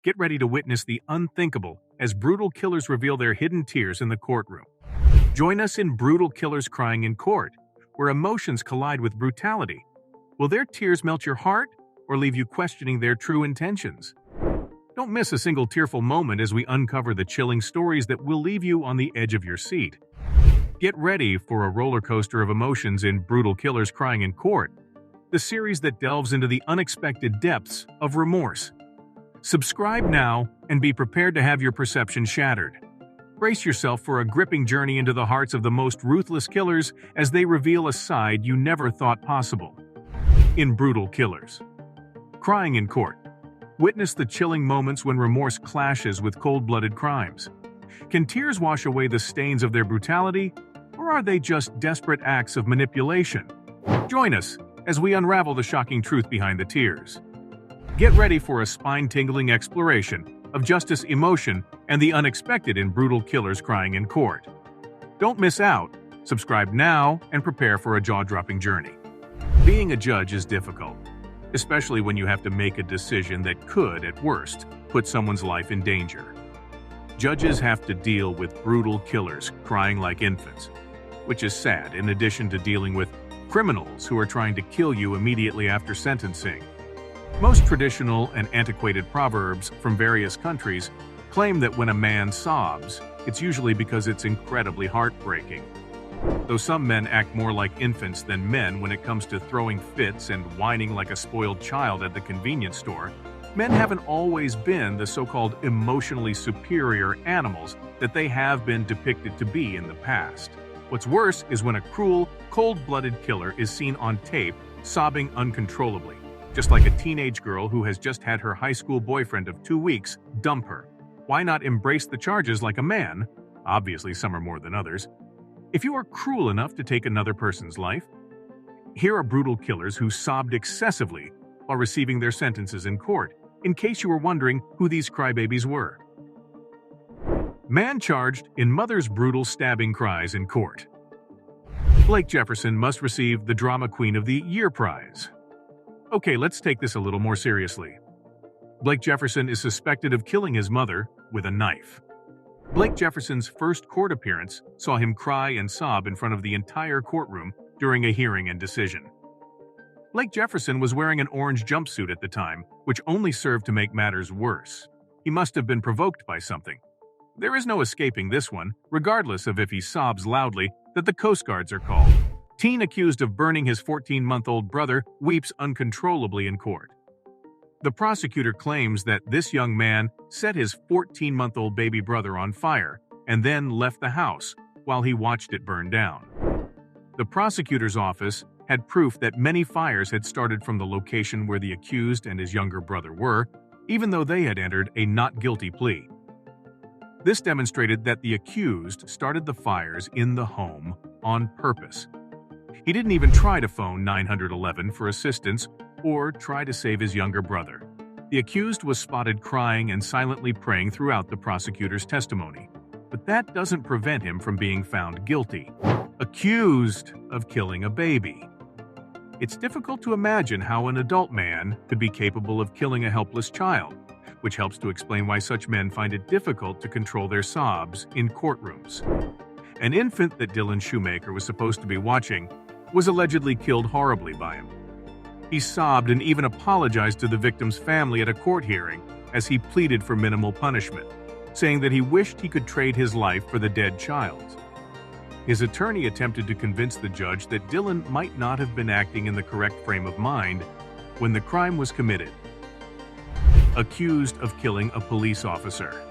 Get ready to witness the unthinkable as brutal killers reveal their hidden tears in the courtroom. Join us in Brutal Killers Crying in Court, where emotions collide with brutality. Will their tears melt your heart or leave you questioning their true intentions? Don't miss a single tearful moment as we uncover the chilling stories that will leave you on the edge of your seat. Get ready for a roller coaster of emotions in Brutal Killers Crying in Court, the series that delves into the unexpected depths of remorse. Subscribe now and be prepared to have your perception shattered. Brace yourself for a gripping journey into the hearts of the most ruthless killers as they reveal a side you never thought possible. In Brutal Killers Crying in Court, witness the chilling moments when remorse clashes with cold-blooded crimes. Can tears wash away the stains of their brutality, or are they just desperate acts of manipulation? Join us as we unravel the shocking truth behind the tears. Get ready for a spine-tingling exploration of justice, emotion, and the unexpected in Brutal Killers Crying in Court. Don't miss out. Subscribe now and prepare for a jaw-dropping journey. Being a judge is difficult, especially when you have to make a decision that could, at worst, put someone's life in danger. Judges have to deal with brutal killers crying like infants, which is sad, in addition to dealing with criminals who are trying to kill you immediately after sentencing. Most traditional and antiquated proverbs from various countries claim that when a man sobs, it's usually because it's incredibly heartbreaking. Though some men act more like infants than men when it comes to throwing fits and whining like a spoiled child at the convenience store, men haven't always been the so-called emotionally superior animals that they have been depicted to be in the past. What's worse is when a cruel, cold-blooded killer is seen on tape sobbing uncontrollably, just like a teenage girl who has just had her high school boyfriend of 2 weeks dump her. Why not embrace the charges like a man? Obviously, some are more than others. If you are cruel enough to take another person's life, here are brutal killers who sobbed excessively while receiving their sentences in court, in case you were wondering who these crybabies were. Man charged in mother's brutal stabbing cries in court. Blake Jefferson must receive the Drama Queen of the Year prize. Okay, let's take this a little more seriously. Blake Jefferson is suspected of killing his mother with a knife. Blake Jefferson's first court appearance saw him cry and sob in front of the entire courtroom during a hearing and decision. Blake Jefferson was wearing an orange jumpsuit at the time, which only served to make matters worse. He must have been provoked by something. There is no escaping this one, regardless of if he sobs loudly, that the Coast Guards are called. Teen accused of burning his 14-month-old brother weeps uncontrollably in court. The prosecutor claims that this young man set his 14-month-old baby brother on fire and then left the house while he watched it burn down. The prosecutor's office had proof that many fires had started from the location where the accused and his younger brother were, even though they had entered a not guilty plea. This demonstrated that the accused started the fires in the home on purpose. He didn't even try to phone 911 for assistance or try to save his younger brother. The accused was spotted crying and silently praying throughout the prosecutor's testimony, but that doesn't prevent him from being found guilty. Accused of killing a baby. It's difficult to imagine how an adult man could be capable of killing a helpless child, which helps to explain why such men find it difficult to control their sobs in courtrooms. An infant that Dylan Shoemaker was supposed to be watching was allegedly killed horribly by him. He sobbed and even apologized to the victim's family at a court hearing as he pleaded for minimal punishment, saying that he wished he could trade his life for the dead child's. His attorney attempted to convince the judge that Dylan might not have been acting in the correct frame of mind when the crime was committed. Accused of killing a police officer.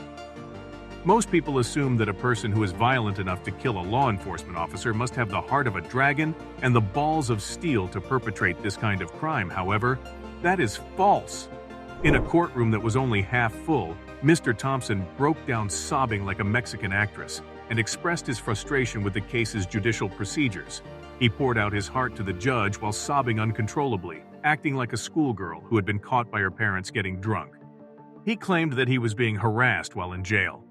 Most people assume that a person who is violent enough to kill a law enforcement officer must have the heart of a dragon and the balls of steel to perpetrate this kind of crime. However, that is false. In a courtroom that was only half full, Mr. Thompson broke down sobbing like a Mexican actress and expressed his frustration with the case's judicial procedures. He poured out his heart to the judge while sobbing uncontrollably, acting like a schoolgirl who had been caught by her parents getting drunk. He claimed that he was being harassed while in jail.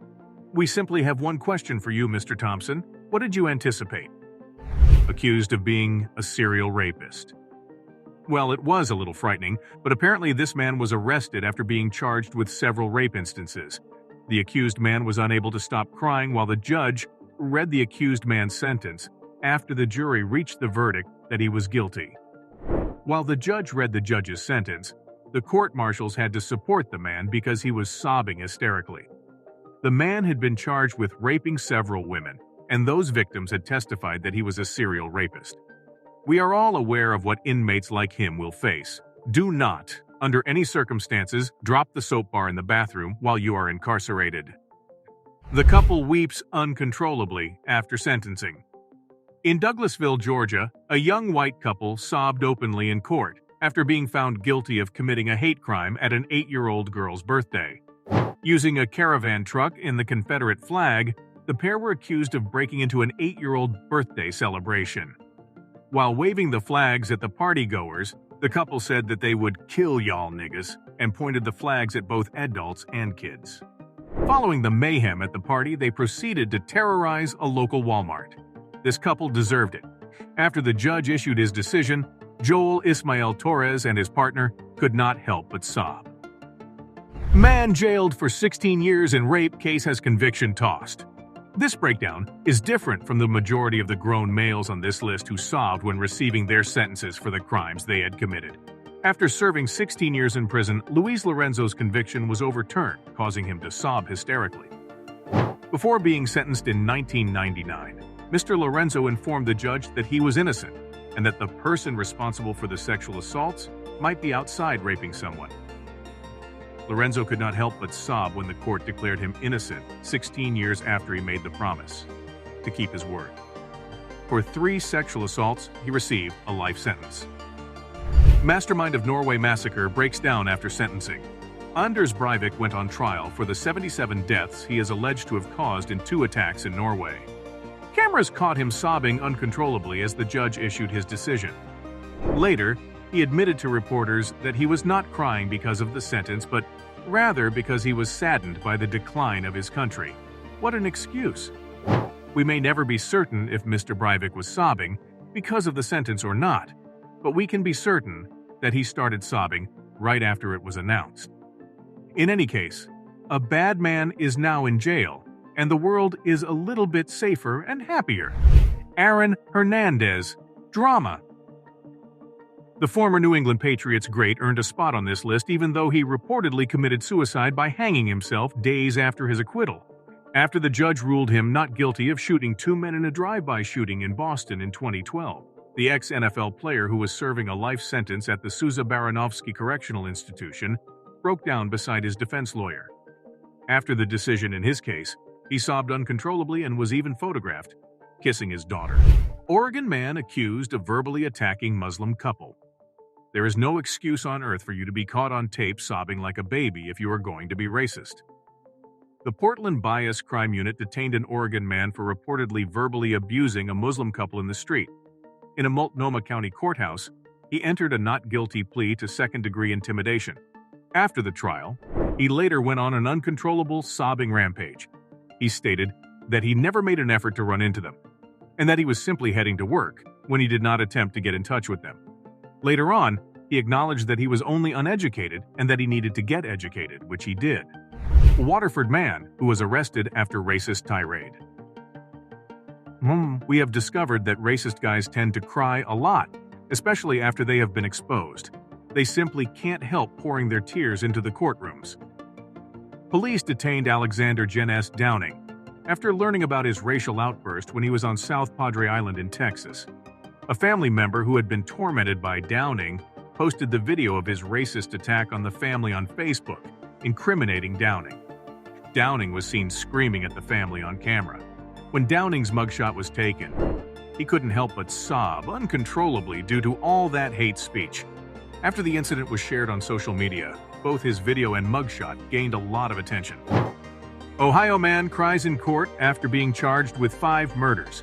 "We simply have one question for you, Mr. Thompson. What did you anticipate?" Accused of being a serial rapist. Well, it was a little frightening, but apparently this man was arrested after being charged with several rape instances. The accused man was unable to stop crying while the judge read the accused man's sentence after the jury reached the verdict that he was guilty. While the judge read the judge's sentence, the court marshals had to support the man because he was sobbing hysterically. The man had been charged with raping several women, and those victims had testified that he was a serial rapist. We are all aware of what inmates like him will face. Do not, under any circumstances, drop the soap bar in the bathroom while you are incarcerated. The couple weeps uncontrollably after sentencing. In Douglasville, Georgia, a young white couple sobbed openly in court after being found guilty of committing a hate crime at an 8-year-old girl's birthday. Using a caravan truck in the Confederate flag, the pair were accused of breaking into an 8-year-old birthday celebration. While waving the flags at the partygoers, the couple said that they would kill y'all niggas and pointed the flags at both adults and kids. Following the mayhem at the party, they proceeded to terrorize a local Walmart. This couple deserved it. After the judge issued his decision, Joel Ismael Torres and his partner could not help but sob. Man jailed for 16 years in rape case has conviction tossed. This breakdown is different from the majority of the grown males on this list who sobbed when receiving their sentences for the crimes they had committed. After serving 16 years in prison, Luis Lorenzo's conviction was overturned, causing him to sob hysterically. Before being sentenced in 1999, Mr. Lorenzo informed the judge that he was innocent and that the person responsible for the sexual assaults might be outside raping someone. Lorenzo could not help but sob when the court declared him innocent 16 years after he made the promise to keep his word. For 3 sexual assaults, he received a life sentence. Mastermind of Norway massacre breaks down after sentencing. Anders Breivik went on trial for the 77 deaths he is alleged to have caused in 2 attacks in Norway. Cameras caught him sobbing uncontrollably as the judge issued his decision. Later, he admitted to reporters that he was not crying because of the sentence, but rather because he was saddened by the decline of his country. What an excuse! We may never be certain if Mr. Breivik was sobbing because of the sentence or not, but we can be certain that he started sobbing right after it was announced. In any case, a bad man is now in jail, and the world is a little bit safer and happier. Aaron Hernandez, drama. The former New England Patriots great earned a spot on this list even though he reportedly committed suicide by hanging himself days after his acquittal, after the judge ruled him not guilty of shooting 2 men in a drive-by shooting in Boston in 2012. The ex-NFL player who was serving a life sentence at the Souza Baranovsky Correctional Institution broke down beside his defense lawyer. After the decision in his case, he sobbed uncontrollably and was even photographed kissing his daughter. Oregon man accused of verbally attacking Muslim couple. There is no excuse on earth for you to be caught on tape sobbing like a baby if you are going to be racist. The Portland Bias Crime Unit detained an Oregon man for reportedly verbally abusing a Muslim couple in the street. In a Multnomah County courthouse, he entered a not guilty plea to second-degree intimidation. After the trial, he later went on an uncontrollable sobbing rampage. He stated that he never made an effort to run into them, and that he was simply heading to work when he did not attempt to get in touch with them. Later on, he acknowledged that he was only uneducated and that he needed to get educated, which he did. Waterford man who was arrested after racist tirade. We have discovered that racist guys tend to cry a lot, especially after they have been exposed. They simply can't help pouring their tears into the courtrooms. Police detained Alexander Jen S. Downing after learning about his racial outburst when he was on South Padre Island in Texas. A family member who had been tormented by Downing posted the video of his racist attack on the family on Facebook, incriminating Downing. Downing was seen screaming at the family on camera. When Downing's mugshot was taken, he couldn't help but sob uncontrollably due to all that hate speech. After the incident was shared on social media, both his video and mugshot gained a lot of attention. Ohio man cries in court after being charged with 5 murders.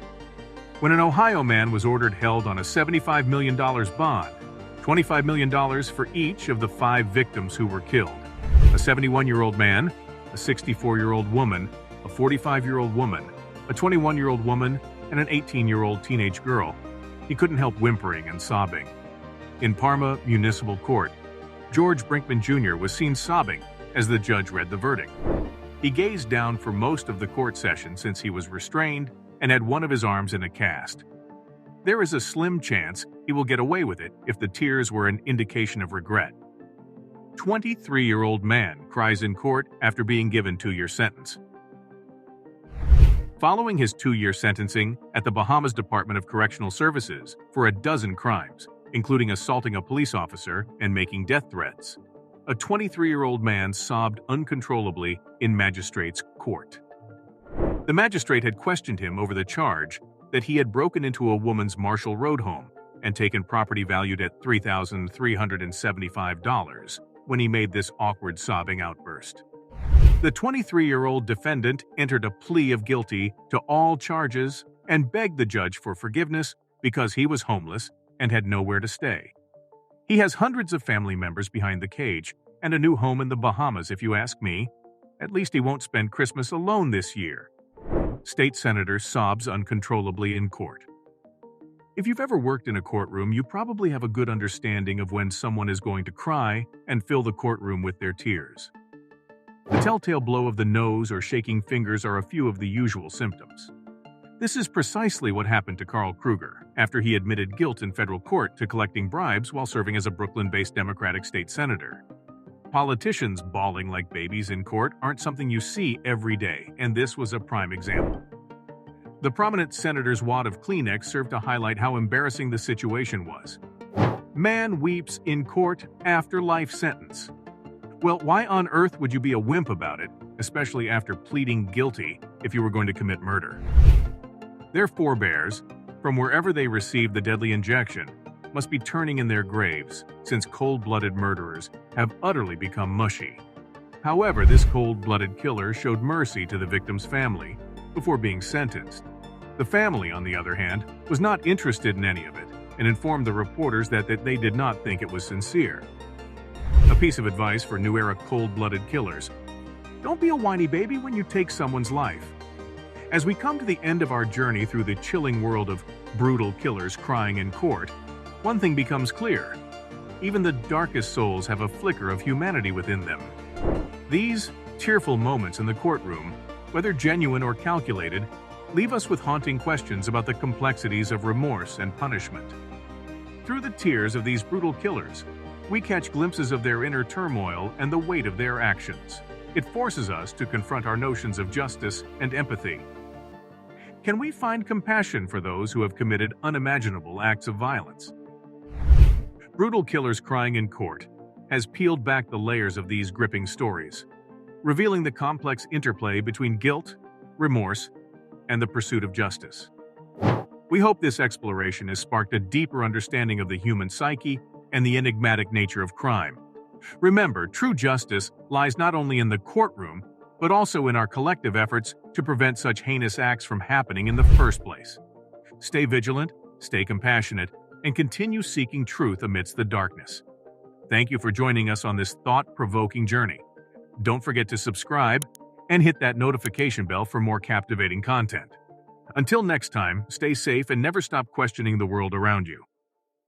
When an Ohio man was ordered held on a $75 million bond, $25 million for each of the 5 victims who were killed. A 71-year-old man, a 64-year-old woman, a 45-year-old woman, a 21-year-old woman, and an 18-year-old teenage girl. He couldn't help whimpering and sobbing. In Parma Municipal Court, George Brinkman Jr. was seen sobbing as the judge read the verdict. He gazed down for most of the court session since he was restrained and had one of his arms in a cast. There is a slim chance he will get away with it if the tears were an indication of regret. 23-year-old man cries in court after being given 2-year sentence. Following his 2-year sentencing at the Bahamas Department of Correctional Services for a dozen crimes, including assaulting a police officer and making death threats, a 23-year-old man sobbed uncontrollably in magistrate's court. The magistrate had questioned him over the charge that he had broken into a woman's Marshall Road home and taken property valued at $3,375 when he made this awkward sobbing outburst. The 23-year-old defendant entered a plea of guilty to all charges and begged the judge for forgiveness because he was homeless and had nowhere to stay. He has hundreds of family members behind the cage and a new home in the Bahamas, if you ask me. At least he won't spend Christmas alone this year. State Senator sobs uncontrollably in court. If you've ever worked in a courtroom, you probably have a good understanding of when someone is going to cry and fill the courtroom with their tears. The telltale blow of the nose or shaking fingers are a few of the usual symptoms. This is precisely what happened to Carl Kruger after he admitted guilt in federal court to collecting bribes while serving as a Brooklyn-based Democratic state senator. Politicians bawling like babies in court aren't something you see every day, and this was a prime example. The prominent senator's wad of Kleenex served to highlight how embarrassing the situation was. Man weeps in court after life sentence. Well, why on earth would you be a wimp about it, especially after pleading guilty if you were going to commit murder? Their forebears, from wherever they received the deadly injection, must be turning in their graves, since cold-blooded murderers have utterly become mushy. However, this cold-blooded killer showed mercy to the victim's family before being sentenced. The family, on the other hand, was not interested in any of it and informed the reporters that they did not think it was sincere. A piece of advice for new-era cold-blooded killers: don't be a whiny baby when you take someone's life. As we come to the end of our journey through the chilling world of brutal killers crying in court, one thing becomes clear. Even the darkest souls have a flicker of humanity within them. These tearful moments in the courtroom, whether genuine or calculated, leave us with haunting questions about the complexities of remorse and punishment. Through the tears of these brutal killers, we catch glimpses of their inner turmoil and the weight of their actions. It forces us to confront our notions of justice and empathy. Can we find compassion for those who have committed unimaginable acts of violence? Brutal Killers Crying in Court has peeled back the layers of these gripping stories, revealing the complex interplay between guilt, remorse, and the pursuit of justice. We hope this exploration has sparked a deeper understanding of the human psyche and the enigmatic nature of crime. Remember, true justice lies not only in the courtroom, but also in our collective efforts to prevent such heinous acts from happening in the first place. Stay vigilant, stay compassionate, and continue seeking truth amidst the darkness. Thank you for joining us on this thought-provoking journey. Don't forget to subscribe and hit that notification bell for more captivating content. Until next time, stay safe and never stop questioning the world around you.